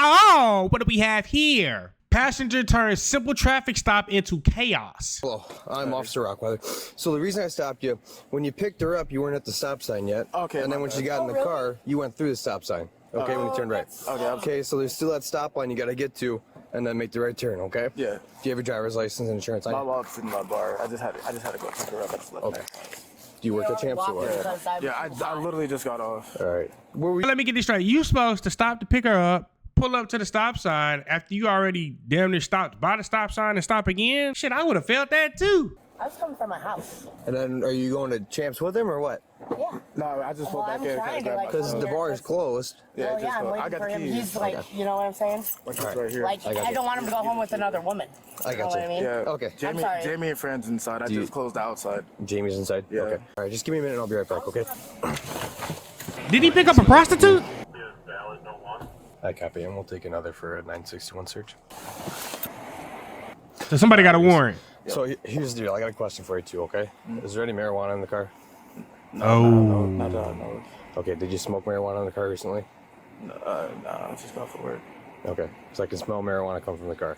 Oh, what do we have here? Passenger turns simple traffic stop into chaos. Hello, I'm Officer Rockweather. So the reason I stopped you, when you picked her up, you weren't at the stop sign yet. Okay. And then when she got in the car, you went through the stop sign. Okay, when you turned right. Okay, so there's still that stop line you gotta get to, and then make the right turn. Okay. Yeah. Do you have your driver's license and insurance on you? My mom's in my bar. I just had to go pick her up. I just left Okay. her. Do you work at Champs or what? Yeah, I literally just got off. All right. Where were you? Let me get this straight. You supposed to stop to pick her up, pull up to the stop sign after you already damn near stopped by the stop sign and stop again? Shit, I would have felt that too. I was coming from my house. And then are you going to Champs with him or what? Yeah. No, I just pulled back in. Because the bar is closed. Yeah, Well, yeah, I'm I waiting got for the him. keys. He's like, you know what I'm saying? My keys right here. Like, I don't want him to go home with another woman. I got You know you. what I mean? Yeah. Okay. Jamie and friends inside. I you- just closed the outside. Jamie's inside? Yeah. Okay. All right, just give me a minute and I'll be right back, okay? Did he pick up a prostitute? I copy, and we'll take another for a 961 search. So somebody got a warrant. So here's the deal. I got a question for you too, okay? Is there any marijuana in the car? No. Okay, did you smoke marijuana in the car recently? No, I just got for work. Okay, so I can smell marijuana come from the car.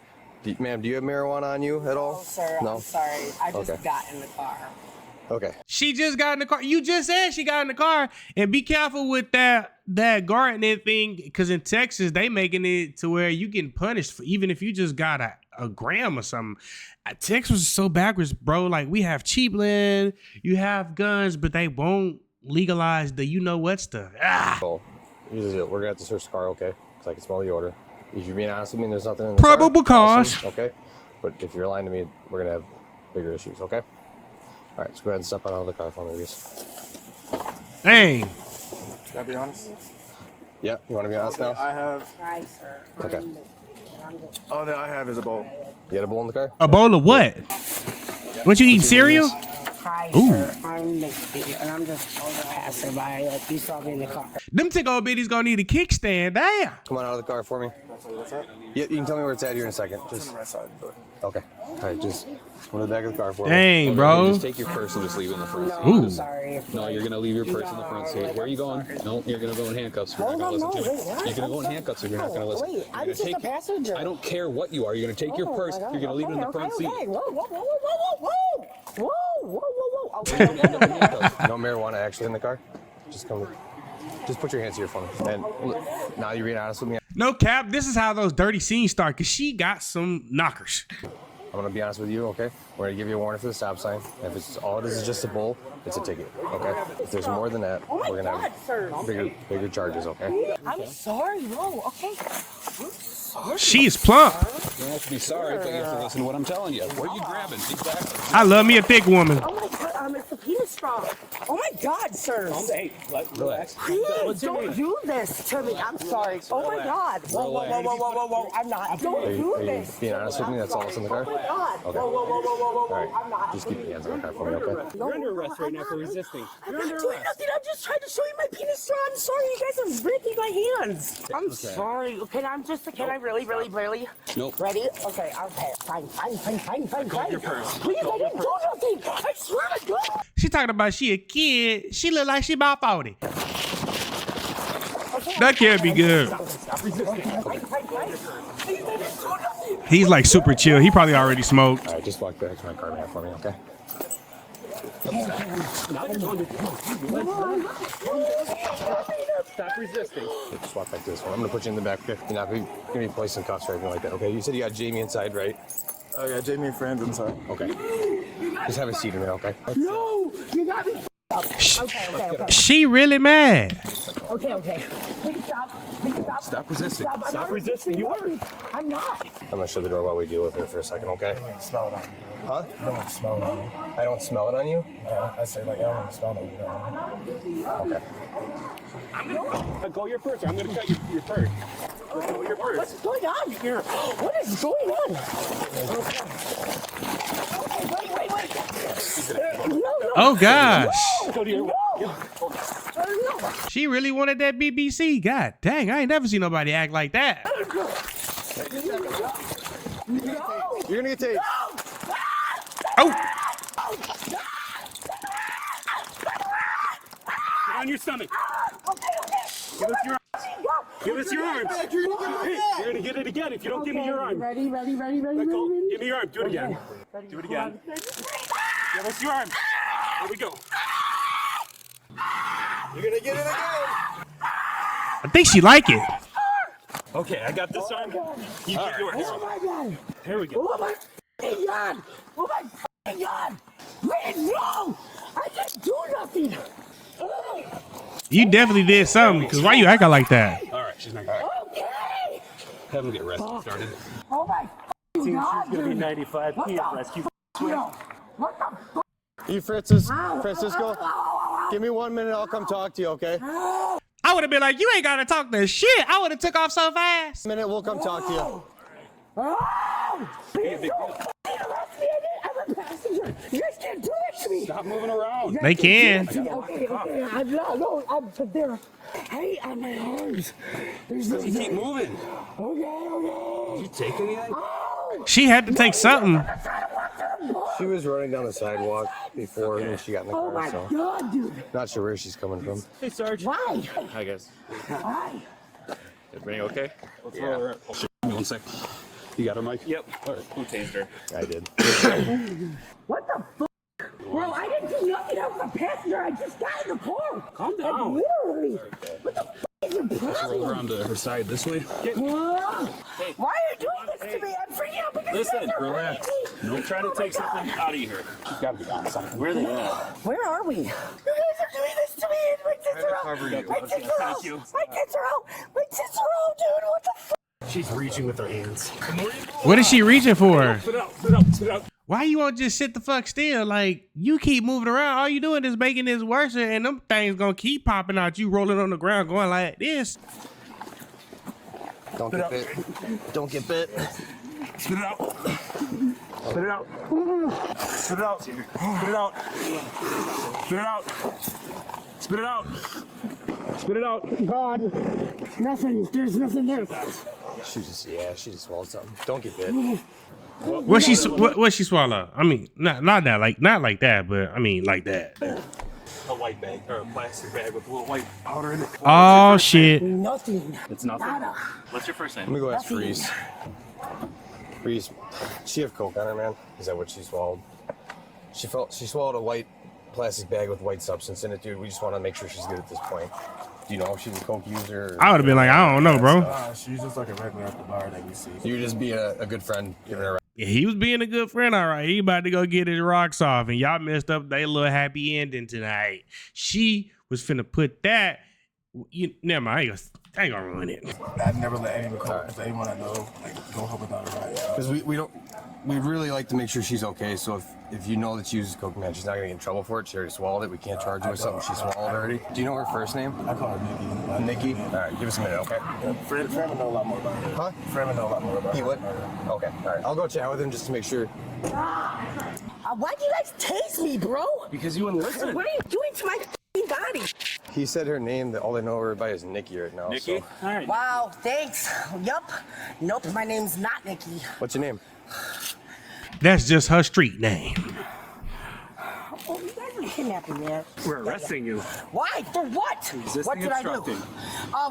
Ma'am, do you have marijuana on you at all? Oh, sir, No? I'm sorry. I just Okay. got in the car. Okay. She just got in the car. You just said she got in the car. And be careful with that gardening thing, because in Texas, they making it to where you getting punished for even if you just got a gram or something. Texas is so backwards, bro. Like, we have cheap land, you have guns, but they won't legalize the you-know-what stuff. Ah. So here's the deal. We're going to have to search the car, okay? Because I can smell the order. If you're being honest with me, there's nothing in the Probable car. cause. Awesome, okay? But if you're lying to me, we're going to have bigger issues, okay? All right, so go ahead and step out of the car for me, please. Dang. Can I be honest? Yeah, you want to be honest now? I have. Right, sir. Okay. All that I have is a bowl. You had a bowl in the car? A bowl of what? What you eating, cereal? Hi, Ooh. sir. I'm Nikki, and I'm just older passerby. Like, you saw me in the car. Them tick old bitties gonna need a kickstand. Damn. Come on out of the car for me. What's that? Yeah, you can tell me where it's at here in a second. Just Right side. But okay. All right, just go to the back of the car for me. Dang, bro. Just take your purse and just leave it in the front seat. No, Ooh. I'm sorry. No, you're gonna leave your purse in the front seat. Where are you going? No, you're gonna go in handcuffs. You're not gonna listen to me. You're gonna go in handcuffs if you're not gonna listen. Wait, You're I'm gonna just a passenger. I don't care what you are. You're gonna take your Oh, purse. my God. You're gonna leave it in the Okay, front seat. okay. Whoa, whoa, whoa, whoa, whoa, whoa, whoa, whoa, whoa. Okay, okay. No marijuana actually in the car. Just come. Just put your hands here for me. And look, now you're being honest with me. No cap. This is how those dirty scenes start, because she got some knockers. I'm gonna be honest with you, okay? We're gonna give you a warning for the stop sign. If it's all it is just a bowl, it's a ticket, okay? If there's more than that, Oh my we're gonna God, sir. have bigger charges, okay? I'm sorry. No, okay. I'm sorry. She is plump. You don't have to be sorry, but you have to listen to what I'm telling you. Where are you grabbing? Exactly. I love me a thick woman. Oh my God, it's a penis straw. Oh my God, sir. Hey, relax. Please don't do this to me. I'm sorry. Oh my God. Whoa, whoa, whoa, whoa, whoa, whoa, whoa. I'm not. Don't do Are you this. being honest with me? That's all that's in the car? Oh my God. Okay. Whoa, whoa, whoa, whoa, whoa, whoa, All whoa. I'm right. not. Just keep your hands on the car for me, okay? You're under arrest right now for resisting. I'm not doing nothing. I'm just trying to show you my penis straw. I'm sorry. You guys are breaking my hands. I'm sorry. Can I really? Nope. Ready? Okay. Fine. Your purse. Please, I didn't do nothing. I swear to God. She talking about she a kid. She look like she about 40. That can't be good. He's like super chill. He probably already smoked. All right, just walk back to my car man for me, okay? Stop resisting. Yeah, just walk back to this one. I'm gonna put you in the back, okay? You're not gonna be placed in cuffs or anything like that, okay? You said you got Jamie inside, right? oh yeah, Jamie and friends inside. Okay. Just have a seat in there, okay? No, you got me. Okay. She really mad. Okay. Please stop. Stop resisting. Stop resisting. You are. I'm not. I'm gonna shut the door while we deal with her for a second, okay? Smell it on you. Huh? I don't smell it on you. I don't smell it on you? I say like I don't smell it. You know? Okay. Go your purse. I'm gonna cut your purse. Go your purse. What's going on here? What is going on? Wait. No. Oh gosh. Go to your. No. She really wanted that BBC. God dang, I ain't never seen nobody act like that. You're gonna get taped. Oh, Get on your stomach. Give us your arms. Give us your arms. Hey, get it again if you don't give me your arm. Ready. Let go. Give me your arm. Do it again. Do it again. Give us your arm. Here we go. You're gonna get it again. I think she like it. Okay, I got this arm. You get yours. Oh my God. Here we go. Oh my fucking God. Oh my fucking God. Wait, no. I didn't do nothing. You definitely did something. Cause why you acting like that? All right, she's not going. Okay. Have him get rescue started. Oh my fucking God. She's gonna be dude. 95. What He the has rescue. What the fuck? You, Francisco, give me 1 minute. I'll come talk to you, okay? I would have been like, you ain't gotta talk that shit. I would have took off so fast. Minute, we'll come talk to you. Oh! Please don't fucking arrest me. I'm a passenger. You guys can't do that to me. Stop moving around. They can. Okay. I'm there. Hey, on my arms. There's no. You keep moving. Okay. Did you take anything? She had to take something. She was running down the sidewalk before when she got in the Oh car, my so God, dude. not sure where she's coming from. Hey, Sarge. Why? Hi guys. Why? Everything okay? Let's roll her. Oh, shit. Give me 1 sec. You got her, Mike? Yep. All right. Who tased her? I did. What the fuck? Bro, I didn't do nothing. I was a passenger. I just got in the car. Calm Like, down. literally. What the fuck is your Roll problem? around to her side this way. Whoa. Why are you doing this to me? I'm freaking out because Listen, you guys are relax. hurting me. Don't try to Oh my take something God. out of here. She's got to be on something. Where are they at? Where are we? You guys are doing this to me. My tits are out. cover you. My tits are out. Thank you. My tits are out. My tits are out, dude. What the fuck? She's reaching with her hands. What is she reaching for? Spit it out. Spit it out. Spit it out. Why you won't just sit the fuck still? Like, you keep moving around. All you doing is making this worse, and them things gonna keep popping out. You rolling on the ground going like this. Don't get bit. Don't get bit. Spit it out. Spit it out. Spit it out. Spit it out. Spit it out. Spit it out. Spit it out. God. Nothing. There's nothing there. She just swallowed something. Don't get bit. What she swallow? I mean, not like that, but I mean like that. A white bag or a plastic bag with a little white powder in it. Oh shit. Nothing. It's nothing. Nada. What's your first Let name? me go ask Reese. Reese, she have coke on her, man? Is that what she swallowed? She swallowed a white plastic bag with white substance in it, dude. We just want to make sure she's good at this point. Do you know if she's a coke user? I would have been like, I don't know, bro. She's just like a regular at the bar that we see. You're just being a good friend, giving her a Yeah, he was being a good friend, all right. He about to go get his rocks off, and y'all messed up their little happy ending tonight. She was finna put that. Never mind. I ain't gonna ruin it. I never let anyone cook because anyone I know like go home without a ride. Because we really like to make sure she's okay. So if you know that she uses coke, man, she's not gonna get in trouble for it. She already swallowed it. We can't charge her with something she swallowed already. Do you know her first name? I call her Nikki. Nikki. All right, give us a minute, okay? Fred would know a lot more about her. Huh? Fred would know a lot more about He her. would? Okay, all right. I'll go chat with him just to make sure. Why'd you guys tase me, bro? Because you wouldn't listen. What are you doing to my f***ing body? He said her name. That all they know her by is Nikki right now. Nikki? So. All right. Wow, thanks. Yup. Nope, my name's not Nikki. What's your name? That's just her street name. Oh, you guys are kidnapping me. We're arresting you. Why? For what? Resisting What did I do? obstructing.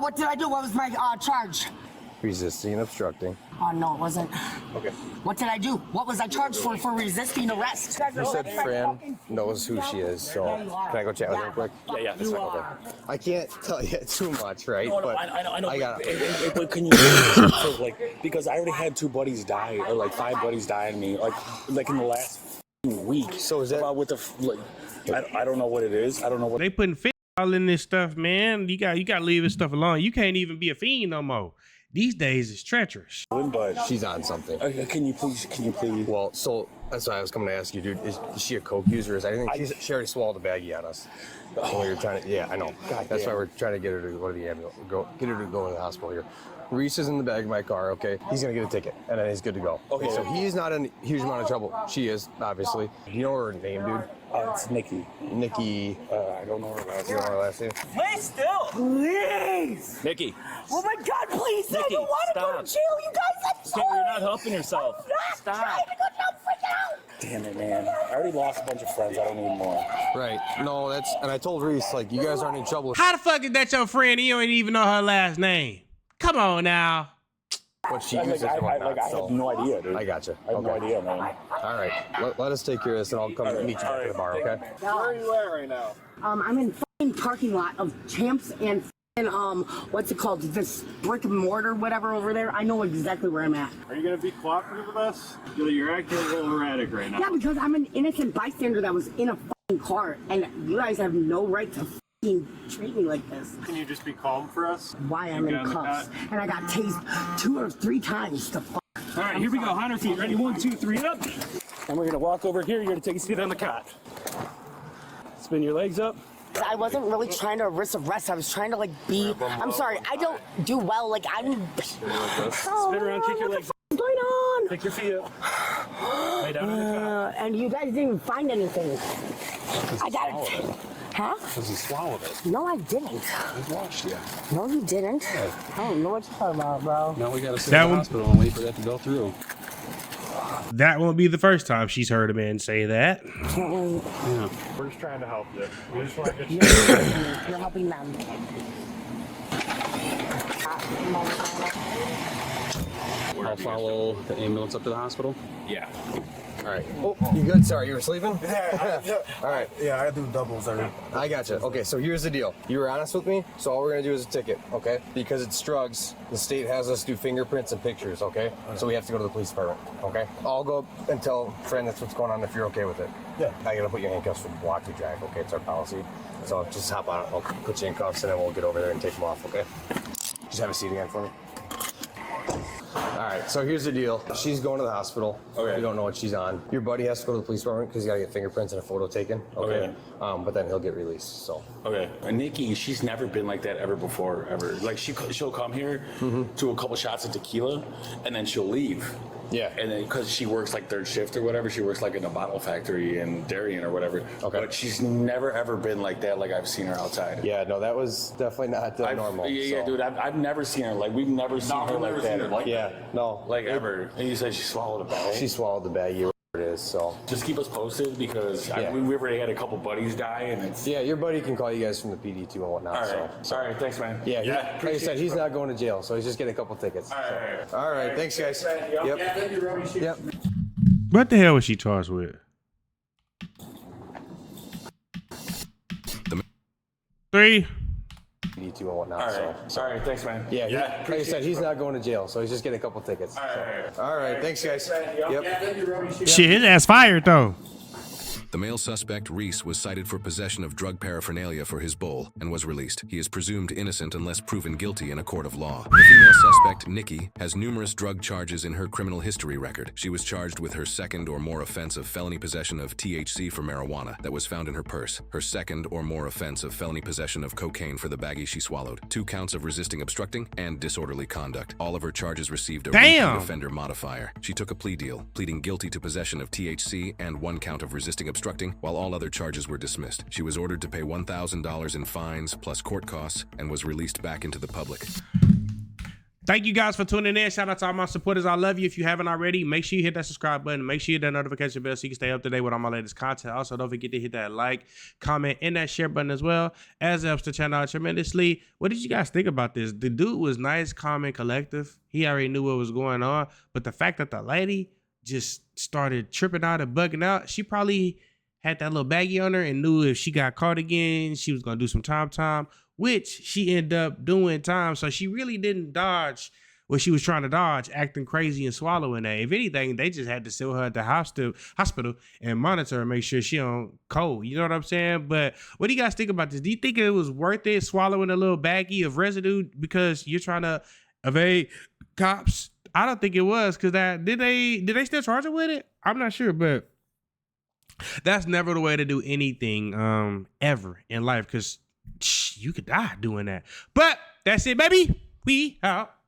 What did I do? What was my charge? Resisting and obstructing. Oh, no, it wasn't. Okay. What did I do? What was I charged for resisting arrest? You said Fran knows who she is, so can I go chat with her real quick? Yeah. That's You fine. are. I can't tell you too much, right? No, But I know. I got it. But can you, so, like, because I already had 2 buddies die, or like 5 buddies die on me, like in the last week. So is that- about with the like? I don't know what it is. I don't know what. They putting fentanyl in this stuff, man. You got to leave this stuff alone. You can't even be a fiend no more. These days it's treacherous. But She's on something. can you please? Well, so that's why I was coming to ask you, dude. Is she a coke user? Is anything? She already swallowed a baggie on us. When we were trying to, yeah, I know. That's why we're trying to get her to go to the ambulance. Get her to go to the hospital here. Reese is in the back of my car. Okay, he's gonna get a ticket, and then he's good to go. Okay. So he's not in a huge amount of trouble. She is, obviously. Do you know her name, dude? It's Nikki. Nikki. I don't know her last You know her last name? Wait still. Please. Nikki. Oh my God, please. I Nikki, don't want to go stop. to jail. You guys, I'm sorry. You're not helping yourself. I'm not Stop. trying to go down freaking out. Damn it, man! I already lost a bunch of friends. I don't need more. Right. No, and I told Reese, like, you guys aren't in trouble. How the fuck is that your friend and you don't even know her last name? Come on now. what she Like, uses and whatnot. I have no idea, dude. I gotcha. I have no idea, man. All right, let us take care of this, and I'll come meet you at the bar, okay? Where are you at right now? I'm in fucking parking lot of Champs and what's it called? This brick and mortar, whatever over there. I know exactly where I'm at. Are you gonna be cooperative with us? You're acting a little erratic right now. Yeah, because I'm an innocent bystander that was in a fucking car, and you guys have no right to fucking treat me like this. Can you just be calm for us? Why I'm in cuffs, and I got tased 2 or 3 times to fuck. All right, here we go. 100 feet. Ready? 1, 2, 3, up. And we're gonna walk over here. You're gonna take a seat on the cot. Spin your legs up. I wasn't really trying to risk arrest. I was trying to be. I'm sorry. I don't do well. I'm. Spin around. Kick your legs. What's going on? Pick your feet up. Lay down on the cot. And you guys didn't even find anything. I got it. Huh? Because he swallowed it. No, I didn't. He washed you. No, you didn't. I don't know what you're talking about, bro. Now we gotta sit That in the one- hospital and wait for that to go through. That won't be the first time she's heard a man say that. Yeah. We're just trying to help you. We just want to get you. You're helping them. I'll follow the ambulance up to the hospital. Yeah. All right. Oh, you good? Sorry, you were sleeping? Yeah, All right. yeah, I do doubles every. I gotcha. Okay, so here's the deal. You were honest with me, so all we're gonna do is a ticket, okay? Because it's drugs, the state has us do fingerprints and pictures, okay? So we have to go to the police department, okay? I'll go and tell Fran that's what's going on if you're okay with it. Yeah. I gotta put you in handcuffs for block to drag, okay? It's our policy. So just hop on it. I'll put you in cuffs and then we'll get over there and take them off, okay? Just have a seat again for me. All right, so here's the deal. She's going to the hospital. Okay. We don't know what she's on. Your buddy has to go to the police department because he's got to get fingerprints and a photo taken. Okay. But then he'll get released. So. Okay. And Nikki, she's never been like that ever before, ever. Like she'll come here, do a couple shots of tequila, and then she'll leave. Yeah. And then because she works like third shift or whatever, she works like in a bottle factory in Darien or whatever. Okay. But she's never ever been like that. Like I've seen her outside. Yeah, no, that was definitely not normal. Yeah, so. dude. I've never seen her like we've never seen her like that. Yeah, no. Like ever. And you said she swallowed a bag. She swallowed the baggie, whatever it is, so. Just keep us posted because Yeah. we've already had a couple buddies die and it's. Yeah, your buddy can call you guys from the PD too and whatnot. All right. So. All right. Thanks, man. Yeah, like I said, he's not going to jail, so he's just getting a couple tickets. All right, thanks, guys. Yep. Yep. What the hell was she charged with? 3. PD too and whatnot. All right. So. All right. Thanks, man. Yeah, like I said, he's not going to jail, so he's just getting a couple tickets. All right, thanks, guys. Yep. Shit, his ass fired though. The male suspect, Reese, was cited for possession of drug paraphernalia for his bowl and was released. He is presumed innocent unless proven guilty in a court of law. The female suspect, Nikki, has numerous drug charges in her criminal history record. She was charged with her second or more offense of felony possession of THC for marijuana that was found in her purse, her second or more offense of felony possession of cocaine for the baggie she swallowed, 2 counts of resisting obstructing, and disorderly conduct. All of her charges received a repeat offender modifier. She took a plea deal, pleading guilty to possession of THC and 1 count of resisting obstructing, while all other charges were dismissed. She was ordered to pay $1,000 in fines plus court costs and was released back into the public. Thank you guys for tuning in. Shout out to all my supporters. I love you. If you haven't already, make sure you hit that subscribe button. Make sure you hit that notification bell so you can stay up to date with all my latest content. Also, don't forget to hit that like, comment, and that share button as well, as it helps the channel out tremendously. What did you guys think about this? The dude was nice, calm, and collective. He already knew what was going on. But the fact that the lady just started tripping out and bugging out, she probably had that little baggie on her and knew if she got caught again, she was going to do some time, which she ended up doing time. So she really didn't dodge what she was trying to dodge, acting crazy and swallowing that. If anything, they just had to seal her at the hospital and monitor her, make sure she on cold. You know what I'm saying? But what do you guys think about this? Do you think it was worth it swallowing a little baggie of residue because you're trying to evade cops? I don't think it was, because did they still charge her with it? I'm not sure, but that's never the way to do anything ever in life, because you could die doing that. But that's it, baby. We out.